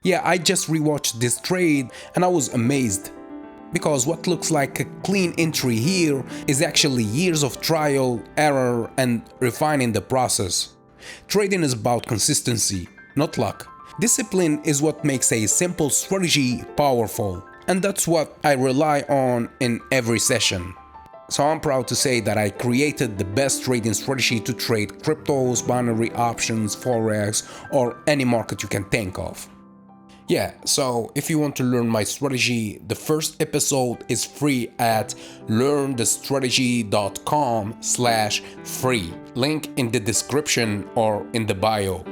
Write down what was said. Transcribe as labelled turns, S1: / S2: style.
S1: Yeah, I just rewatched this trade and I was amazed. Because what looks like a clean entry here is actually years of trial, error, and refining the process. Trading is about consistency, not luck. Discipline is what makes a simple strategy powerful, and that's what I rely on in every session. So I'm proud to say that I created the best trading strategy to trade cryptos, binary options, forex, or any market you can think of. Yeah, so if you want to learn my strategy, the first episode is free at learnthestrategy.com/free. Link in the description or in the bio.